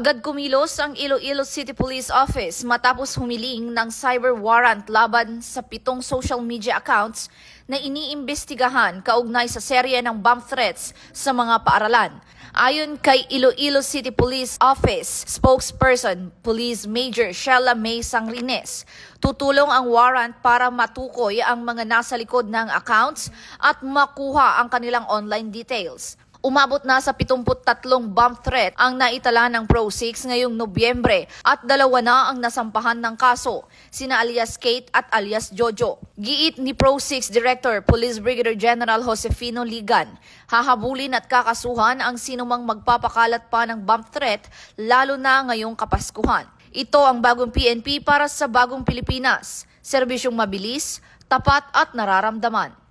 Agad kumilos ang Iloilo City Police Office matapos humiling ng cyber warrant laban sa 7 social media accounts na iniimbestigahan kaugnay sa serye ng bomb threats sa mga paaralan. Ayon kay Iloilo City Police Office spokesperson Police Major Sheila May Sangrines, tutulong ang warrant para matukoy ang mga nasa likod ng accounts at makuha ang kanilang online details. Umabot na sa 73 bomb threat ang naitala ng Pro-6 ngayong Nobyembre at 2 na ang nasampahan ng kaso, sina alias Kate at alias Jojo. Giit ni Pro-6 Director Police Brigadier General Josefino Ligan, hahabulin at kakasuhan ang sinumang magpapakalat pa ng bomb threat lalo na ngayong Kapaskuhan. Ito ang bagong PNP para sa bagong Pilipinas, serbisyong mabilis, tapat at nararamdaman.